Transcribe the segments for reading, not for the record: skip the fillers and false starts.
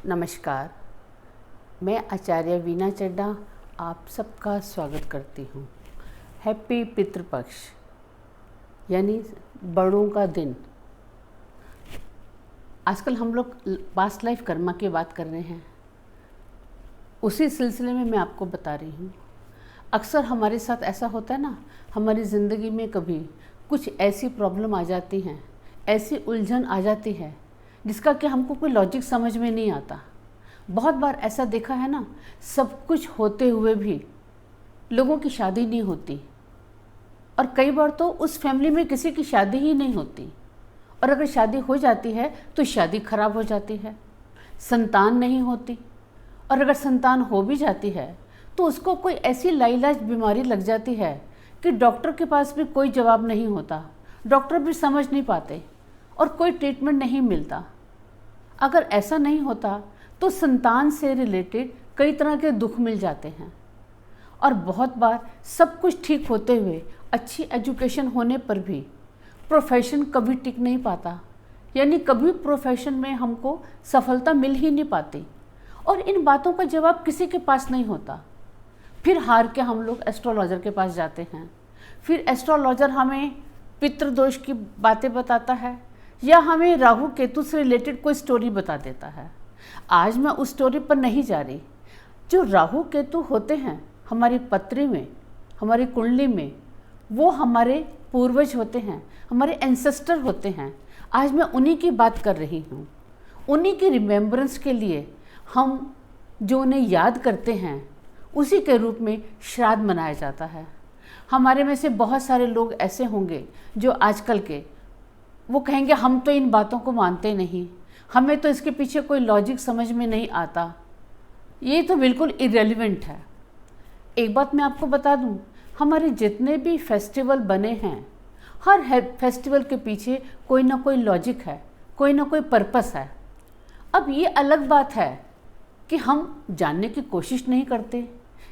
नमस्कार। मैं आचार्य वीना चड्ढा आप सबका स्वागत करती हूँ। हैप्पी पितृपक्ष यानी बड़ों का दिन। आजकल हम लोग पास्ट लाइफ कर्मा की बात कर रहे हैं। उसी सिलसिले में मैं आपको बता रही हूँ, अक्सर हमारे साथ ऐसा होता है ना, हमारी ज़िंदगी में कभी कुछ ऐसी प्रॉब्लम आ जाती हैं, ऐसी उलझन आ जाती है जिसका कि हमको कोई लॉजिक समझ में नहीं आता। बहुत बार ऐसा देखा है ना, सब कुछ होते हुए भी लोगों की शादी नहीं होती, और कई बार तो उस फैमिली में किसी की शादी ही नहीं होती, और अगर शादी हो जाती है तो शादी खराब हो जाती है, संतान नहीं होती, और अगर संतान हो भी जाती है तो उसको कोई ऐसी लाइलाज बीमारी लग जाती है कि डॉक्टर के पास भी कोई जवाब नहीं होता, डॉक्टर भी समझ नहीं पाते और कोई ट्रीटमेंट नहीं मिलता। अगर ऐसा नहीं होता तो संतान से रिलेटेड कई तरह के दुख मिल जाते हैं, और बहुत बार सब कुछ ठीक होते हुए, अच्छी एजुकेशन होने पर भी प्रोफेशन कभी टिक नहीं पाता, यानी कभी प्रोफेशन में हमको सफलता मिल ही नहीं पाती, और इन बातों का जवाब किसी के पास नहीं होता। फिर हार के हम लोग एस्ट्रोलॉजर के पास जाते हैं। फिर एस्ट्रोलॉजर हमें पितृदोष की बातें बताता है, या हमें राहु केतु से रिलेटेड कोई स्टोरी बता देता है। आज मैं उस स्टोरी पर नहीं जा रही। जो राहु केतु होते हैं हमारी पत्री में, हमारी कुंडली में, वो हमारे पूर्वज होते हैं, हमारे एंसेस्टर होते हैं। आज मैं उन्हीं की बात कर रही हूँ। उन्हीं की रिमेम्बरेंस के लिए हम जो उन्हें याद करते हैं, उसी के रूप में श्राद्ध मनाया जाता है। हमारे में से बहुत सारे लोग ऐसे होंगे जो आजकल के वो कहेंगे हम तो इन बातों को मानते नहीं, हमें तो इसके पीछे कोई लॉजिक समझ में नहीं आता, ये तो बिल्कुल इरेलीवेंट है। एक बात मैं आपको बता दूं, हमारे जितने भी फेस्टिवल बने हैं, हर फेस्टिवल के पीछे कोई ना कोई लॉजिक है, कोई ना कोई पर्पस है। अब ये अलग बात है कि हम जानने की कोशिश नहीं करते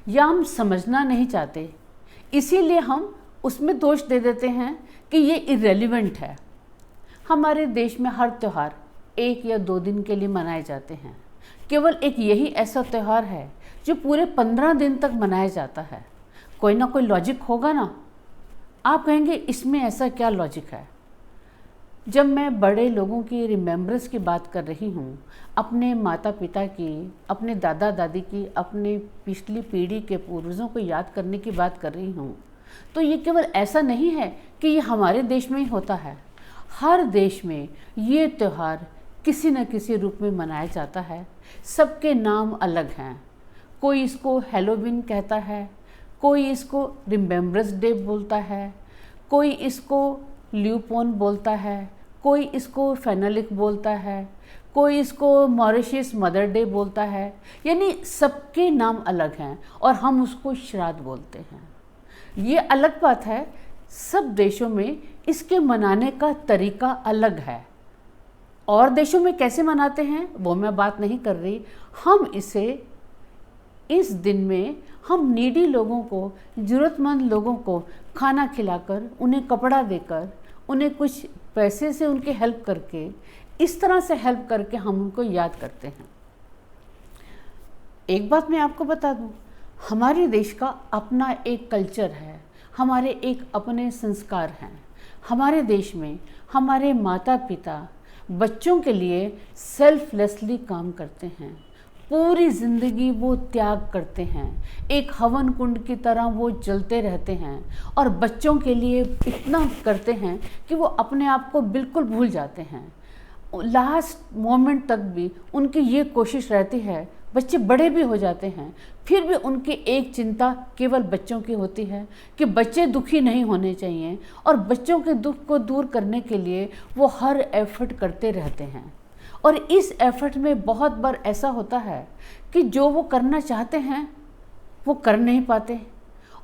या हम समझना नहीं चाहते, इसीलिए हम उसमें दोष दे देते हैं कि ये इरेलीवेंट है। हमारे देश में हर त्यौहार 1 या 2 दिन के लिए मनाए जाते हैं। केवल एक यही ऐसा त्यौहार है जो पूरे 15 दिन तक मनाया जाता है। कोई ना कोई लॉजिक होगा ना। आप कहेंगे इसमें ऐसा क्या लॉजिक है। जब मैं बड़े लोगों की रिमेम्बरेंस की बात कर रही हूँ, अपने माता पिता की, अपने दादा दादी की, अपने पिछली पीढ़ी के पूर्वजों को याद करने की बात कर रही हूँ, तो ये केवल ऐसा नहीं है कि ये हमारे देश में ही होता है। हर देश में ये त्यौहार किसी न किसी रूप में मनाया जाता है। सबके नाम अलग हैं। कोई इसको हैलोवीन कहता है, कोई इसको रिमेम्बरेंस डे बोलता है, कोई इसको ल्यूपोन बोलता है, कोई इसको फेनलिक बोलता है, कोई इसको मॉरिशस मदर डे बोलता है। यानी सबके नाम अलग हैं और हम उसको श्राद्ध बोलते हैं। ये अलग बात है, सब देशों में इसके मनाने का तरीका अलग है। और देशों में कैसे मनाते हैं वो मैं बात नहीं कर रही। हम इसे इस दिन में हम नीडी लोगों को, ज़रूरतमंद लोगों को खाना खिलाकर, उन्हें कपड़ा देकर, उन्हें कुछ पैसे से उनकी हेल्प करके, इस तरह से हेल्प करके हम उनको याद करते हैं। एक बात मैं आपको बता दूं, हमारे देश का अपना एक कल्चर है, हमारे एक अपने संस्कार हैं। हमारे देश में हमारे माता पिता बच्चों के लिए सेल्फलेसली काम करते हैं। पूरी ज़िंदगी वो त्याग करते हैं, एक हवन कुंड की तरह वो जलते रहते हैं, और बच्चों के लिए इतना करते हैं कि वो अपने आप को बिल्कुल भूल जाते हैं। लास्ट मोमेंट तक भी उनकी ये कोशिश रहती है। बच्चे बड़े भी हो जाते हैं, फिर भी उनकी एक चिंता केवल बच्चों की होती है कि बच्चे दुखी नहीं होने चाहिए, और बच्चों के दुख को दूर करने के लिए वो हर एफर्ट करते रहते हैं। और इस एफर्ट में बहुत बार ऐसा होता है कि जो वो करना चाहते हैं वो कर नहीं पाते,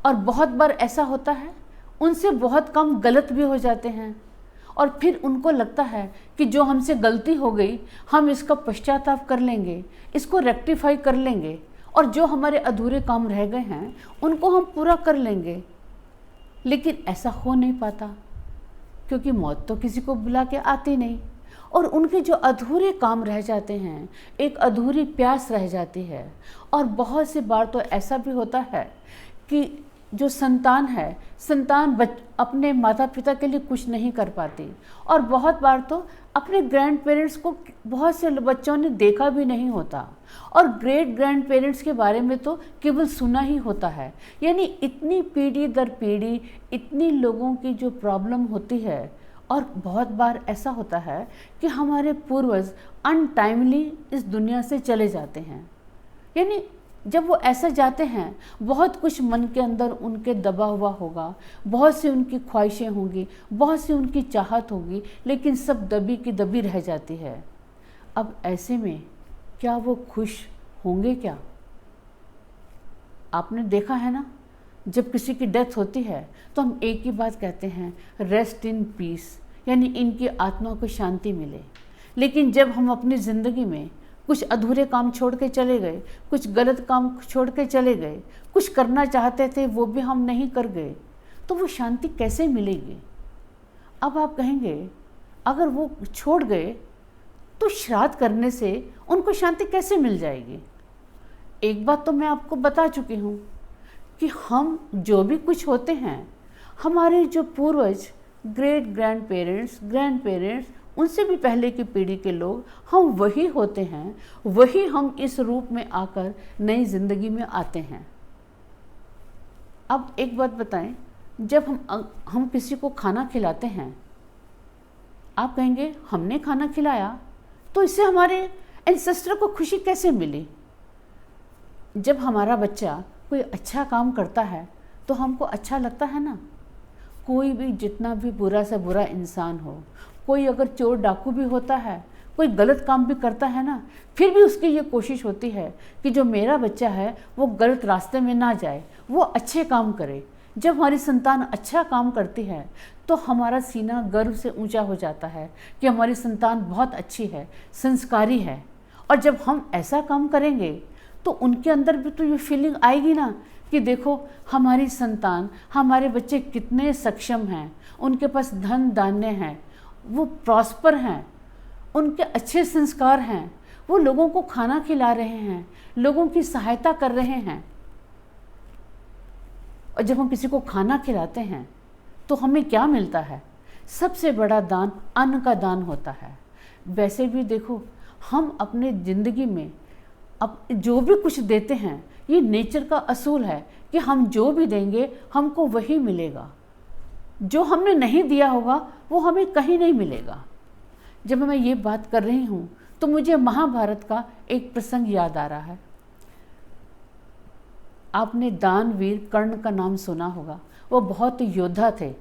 और बहुत बार ऐसा होता है उनसे बहुत कम गलत भी हो जाते हैं, और फिर उनको लगता है कि जो हमसे गलती हो गई हम इसका पश्चाताप कर लेंगे, इसको रेक्टिफाई कर लेंगे, और जो हमारे अधूरे काम रह गए हैं उनको हम पूरा कर लेंगे। लेकिन ऐसा हो नहीं पाता, क्योंकि मौत तो किसी को बुला के आती नहीं, और उनके जो अधूरे काम रह जाते हैं, एक अधूरी प्यास रह जाती है। और बहुत सी बार तो ऐसा भी होता है कि जो संतान है, संतान अपने माता पिता के लिए कुछ नहीं कर पाती, और बहुत बार तो अपने ग्रैंड पेरेंट्स को बहुत से बच्चों ने देखा भी नहीं होता, और ग्रेट ग्रैंड पेरेंट्स के बारे में तो केवल सुना ही होता है। यानी इतनी पीढ़ी दर पीढ़ी इतनी लोगों की जो प्रॉब्लम होती है। और बहुत बार ऐसा होता है कि हमारे पूर्वज अनटाइमली इस दुनिया से चले जाते हैं। यानी जब वो ऐसा जाते हैं, बहुत कुछ मन के अंदर उनके दबा हुआ होगा, बहुत सी उनकी ख्वाहिशें होंगी, बहुत सी उनकी चाहत होगी, लेकिन सब दबी की दबी रह जाती है। अब ऐसे में क्या वो खुश होंगे क्या? आपने देखा है ना, जब किसी की डेथ होती है तो हम एक ही बात कहते हैं, रेस्ट इन पीस, यानी इनकी आत्मा को शांति मिले। लेकिन जब हम अपनी ज़िंदगी में कुछ अधूरे काम छोड़ के चले गए, कुछ गलत काम छोड़ के चले गए, कुछ करना चाहते थे वो भी हम नहीं कर गए, तो वो शांति कैसे मिलेगी? अब आप कहेंगे अगर वो छोड़ गए तो श्राद्ध करने से उनको शांति कैसे मिल जाएगी? एक बात तो मैं आपको बता चुकी हूँ कि हम जो भी कुछ होते हैं, हमारे जो पूर्वज ग्रेट ग्रैंड पेरेंट्स, उनसे भी पहले की पीढ़ी के लोग, हम वही होते हैं, वही हम इस रूप में आकर नई जिंदगी में आते हैं। अब एक बात बताएं, जब हम किसी को खाना खिलाते हैं, आप कहेंगे हमने खाना खिलाया तो इससे हमारे एंसेस्टर को खुशी कैसे मिली? जब हमारा बच्चा कोई अच्छा काम करता है तो हमको अच्छा लगता है ना। कोई भी जितना भी बुरा से बुरा इंसान हो, कोई अगर चोर डाकू भी होता है, कोई गलत काम भी करता है ना, फिर भी उसकी ये कोशिश होती है कि जो मेरा बच्चा है वो गलत रास्ते में ना जाए, वो अच्छे काम करे। जब हमारी संतान अच्छा काम करती है तो हमारा सीना गर्व से ऊंचा हो जाता है कि हमारी संतान बहुत अच्छी है, संस्कारी है। और जब हम ऐसा काम करेंगे तो उनके अंदर भी तो ये फीलिंग आएगी ना कि देखो हमारी संतान, हमारे बच्चे कितने सक्षम हैं, उनके पास धन धान्य हैं, वो प्रॉस्पर हैं, उनके अच्छे संस्कार हैं, वो लोगों को खाना खिला रहे हैं, लोगों की सहायता कर रहे हैं। और जब हम किसी को खाना खिलाते हैं तो हमें क्या मिलता है? सबसे बड़ा दान अन्न का दान होता है। वैसे भी देखो, हम अपने ज़िंदगी में अब जो भी कुछ देते हैं, ये नेचर का असूल है कि हम जो भी देंगे हमको वही मिलेगा। जो हमने नहीं दिया होगा वो हमें कहीं नहीं मिलेगा। जब मैं ये बात कर रही हूँ तो मुझे महाभारत का एक प्रसंग याद आ रहा है। आपने दानवीर कर्ण का नाम सुना होगा। वो बहुत योद्धा थे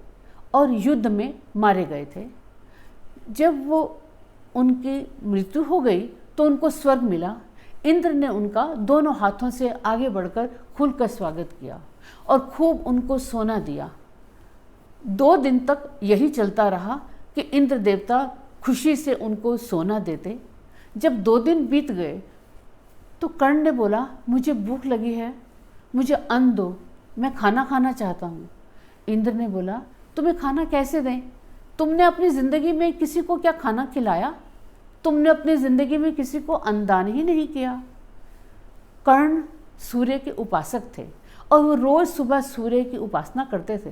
और युद्ध में मारे गए थे। जब वो उनकी मृत्यु हो गई तो उनको स्वर्ग मिला। इंद्र ने उनका दोनों हाथों से आगे बढ़कर खुलकर स्वागत किया और खूब उनको सोना दिया। 2 दिन तक यही चलता रहा कि इंद्र देवता खुशी से उनको सोना देते। जब 2 दिन बीत गए तो कर्ण ने बोला, मुझे भूख लगी है, मुझे अन्न दो, मैं खाना खाना चाहता हूँ। इंद्र ने बोला, तुम्हें खाना कैसे दें? तुमने अपनी ज़िंदगी में किसी को क्या खाना खिलाया? तुमने अपनी ज़िंदगी में किसी को अन्नदान ही नहीं किया। कर्ण सूर्य के उपासक थे और वो रोज़ सुबह सूर्य की उपासना करते थे।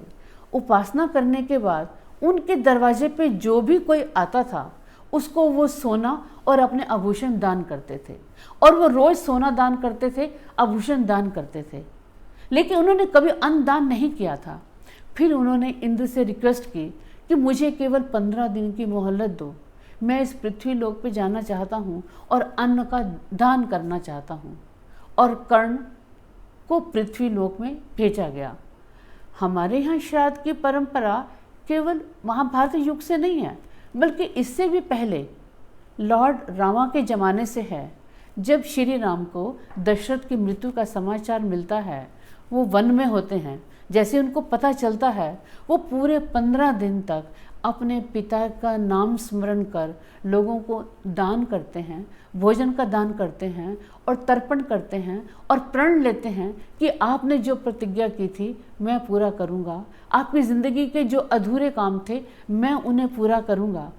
उपासना करने के बाद उनके दरवाजे पे जो भी कोई आता था उसको वो सोना और अपने आभूषण दान करते थे। और वो रोज़ सोना दान करते थे, आभूषण दान करते थे, लेकिन उन्होंने कभी अन्न दान नहीं किया था। फिर उन्होंने इंद्र से रिक्वेस्ट की कि मुझे केवल 15 दिन की मोहलत दो, मैं इस पृथ्वी लोक पे जाना चाहता हूँ और अन्न का दान करना चाहता हूँ। और कर्ण को पृथ्वी लोक में भेजा गया। हमारे यहाँ श्राद्ध की परंपरा केवल महाभारत युग से नहीं है, बल्कि इससे भी पहले लॉर्ड रामा के ज़माने से है। जब श्री राम को दशरथ की मृत्यु का समाचार मिलता है, वो वन में होते हैं, जैसे उनको पता चलता है वो पूरे 15 दिन तक अपने पिता का नाम स्मरण कर लोगों को दान करते हैं, भोजन का दान करते हैं और तर्पण करते हैं और प्रण लेते हैं कि आपने जो प्रतिज्ञा की थी मैं पूरा करूंगा, आपकी ज़िंदगी के जो अधूरे काम थे मैं उन्हें पूरा करूंगा।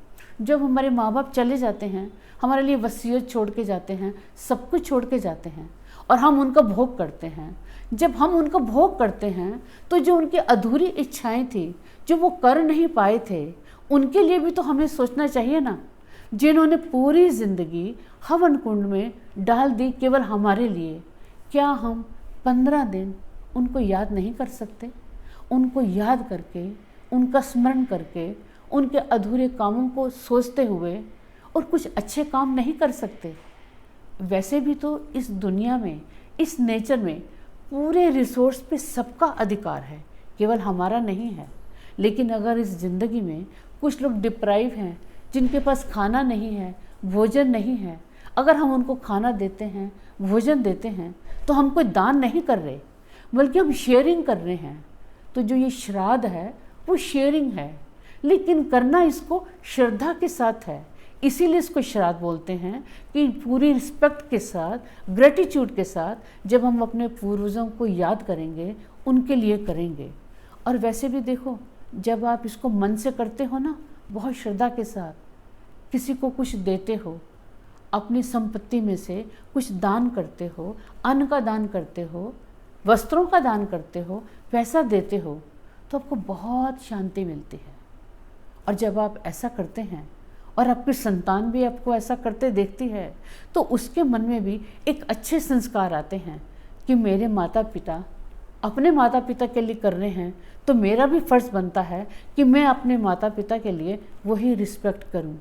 जब हमारे माँ बाप चले जाते हैं, हमारे लिए वसीयत छोड़ के जाते हैं, सब कुछ छोड़ के जाते हैं और हम उनका भोग करते हैं। जब हम उनका भोग करते हैं तो जो उनकी अधूरी इच्छाएं थी, जो वो कर नहीं पाए थे, उनके लिए भी तो हमें सोचना चाहिए ना। जिन्होंने पूरी ज़िंदगी हवन कुंड में डाल दी केवल हमारे लिए, क्या हम 15 दिन उनको याद नहीं कर सकते? उनको याद करके, उनका स्मरण करके, उनके अधूरे कामों को सोचते हुए और कुछ अच्छे काम नहीं कर सकते? वैसे भी तो इस दुनिया में, इस नेचर में पूरे रिसोर्स पे सबका अधिकार है, केवल हमारा नहीं है। लेकिन अगर इस ज़िंदगी में कुछ लोग डिप्राइव हैं, जिनके पास खाना नहीं है, भोजन नहीं है, अगर हम उनको खाना देते हैं, भोजन देते हैं, तो हम कोई दान नहीं कर रहे, बल्कि हम शेयरिंग कर रहे हैं। तो जो ये श्राद्ध है वो शेयरिंग है, लेकिन करना इसको श्रद्धा के साथ है। इसीलिए इसको श्राद्ध बोलते हैं कि पूरी रिस्पेक्ट के साथ, ग्रेटिट्यूड के साथ जब हम अपने पूर्वजों को याद करेंगे, उनके लिए करेंगे। और वैसे भी देखो, जब आप इसको मन से करते हो ना, बहुत श्रद्धा के साथ किसी को कुछ देते हो, अपनी संपत्ति में से कुछ दान करते हो, अन्न का दान करते हो, वस्त्रों का दान करते हो, पैसा देते हो, तो आपको बहुत शांति मिलती है। और जब आप ऐसा करते हैं और आपकी संतान भी आपको ऐसा करते देखती है, तो उसके मन में भी एक अच्छे संस्कार आते हैं कि मेरे माता पिता अपने माता पिता के लिए कर रहे हैं, तो मेरा भी फ़र्ज़ बनता है कि मैं अपने माता पिता के लिए वही रिस्पेक्ट करूं।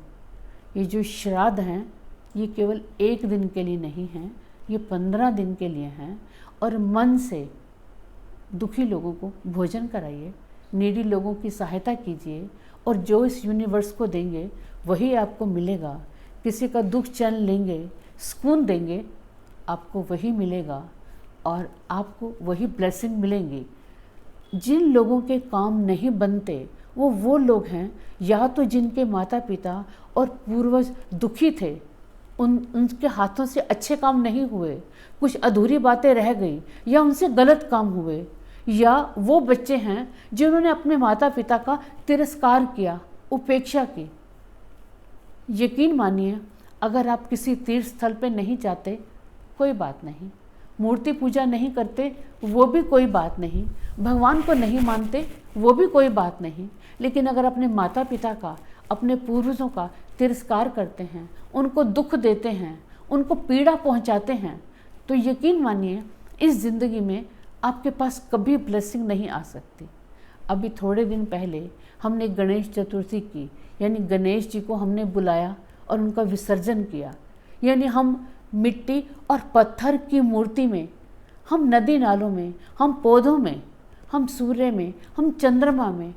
ये जो श्राद्ध हैं, ये केवल 1 दिन के लिए नहीं हैं, ये 15 दिन के लिए हैं। और मन से दुखी लोगों को भोजन कराइए, नीडी लोगों की सहायता कीजिए, और जो इस यूनिवर्स को देंगे वही आपको मिलेगा। किसी का दुख चैन लेंगे, सुकून देंगे, आपको वही मिलेगा और आपको वही ब्लेसिंग मिलेंगी। जिन लोगों के काम नहीं बनते वो लोग हैं, या तो जिनके माता पिता और पूर्वज दुखी थे, उनके हाथों से अच्छे काम नहीं हुए, कुछ अधूरी बातें रह गई, या उनसे गलत काम हुए, या वो बच्चे हैं जिन्होंने अपने माता पिता का तिरस्कार किया, उपेक्षा की। यकीन मानिए, अगर आप किसी तीर्थ स्थल पे नहीं जाते, कोई बात नहीं, मूर्ति पूजा नहीं करते, वो भी कोई बात नहीं, भगवान को नहीं मानते, वो भी कोई बात नहीं, लेकिन अगर अपने माता पिता का, अपने पूर्वजों का तिरस्कार करते हैं, उनको दुख देते हैं, उनको पीड़ा पहुंचाते हैं, तो यकीन मानिए इस ज़िंदगी में आपके पास कभी ब्लेसिंग नहीं आ सकती। अभी थोड़े दिन पहले हमने गणेश चतुर्थी की, यानी गणेश जी को हमने बुलाया और उनका विसर्जन किया। यानी हम मिट्टी और पत्थर की मूर्ति में, हम नदी नालों में, हम पौधों में, हम सूर्य में, हम चंद्रमा में,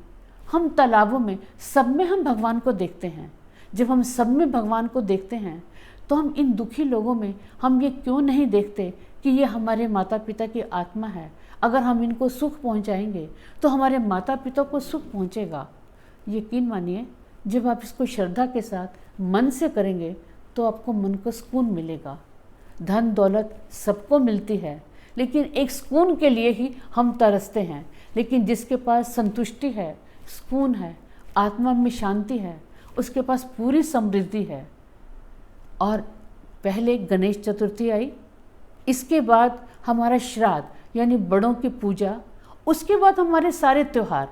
हम तालाबों में, सब में हम भगवान को देखते हैं। जब हम सब में भगवान को देखते हैं, तो हम इन दुखी लोगों में हम ये क्यों नहीं देखते कि ये हमारे माता पिता की आत्मा है। अगर हम इनको सुख पहुंचाएंगे तो हमारे माता पिता को सुख पहुंचेगा। यकीन मानिए, जब आप इसको श्रद्धा के साथ मन से करेंगे तो आपको मन को सुकून मिलेगा। धन दौलत सबको मिलती है, लेकिन एक सुकून के लिए ही हम तरसते हैं। लेकिन जिसके पास संतुष्टि है, सुकून है, आत्मा में शांति है, उसके पास पूरी समृद्धि है। और पहले गणेश चतुर्थी आई, इसके बाद हमारा श्राद्ध यानी बड़ों की पूजा, उसके बाद हमारे सारे त्यौहार।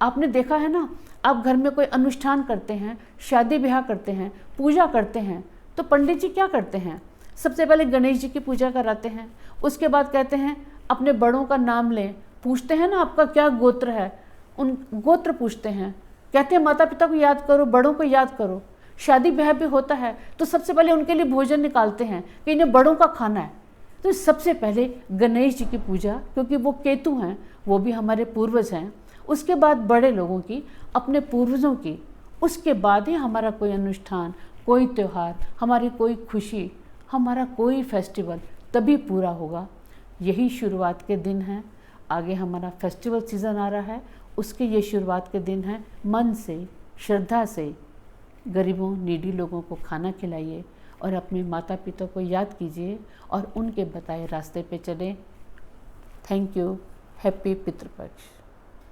आपने देखा है ना, आप घर में कोई अनुष्ठान करते हैं, शादी ब्याह करते हैं, पूजा करते हैं, तो पंडित जी क्या करते हैं? सबसे पहले गणेश जी की पूजा कराते हैं, उसके बाद कहते हैं अपने बड़ों का नाम लें, पूछते हैं ना आपका क्या गोत्र है, उन गोत्र पूछते हैं, कहते हैं माता पिता को याद करो, बड़ों को याद करो। शादी ब्याह भी होता है तो सबसे पहले उनके लिए भोजन निकालते हैं कि इन्हें बड़ों का खाना है। तो सबसे पहले गणेश जी की पूजा, क्योंकि वो केतु हैं, वो भी हमारे पूर्वज हैं। उसके बाद बड़े लोगों की, अपने पूर्वजों की, उसके बाद ही हमारा कोई अनुष्ठान, कोई त्यौहार, हमारी कोई खुशी, हमारा कोई फेस्टिवल तभी पूरा होगा। यही शुरुआत के दिन हैं। आगे हमारा फेस्टिवल सीज़न आ रहा है, उसके ये शुरुआत के दिन हैं। मन से, श्रद्धा से गरीबों, नीडी लोगों को खाना खिलाइए और अपने माता पिता को याद कीजिए और उनके बताए रास्ते पे चलें। Thank you. हैप्पी पितृपक्ष।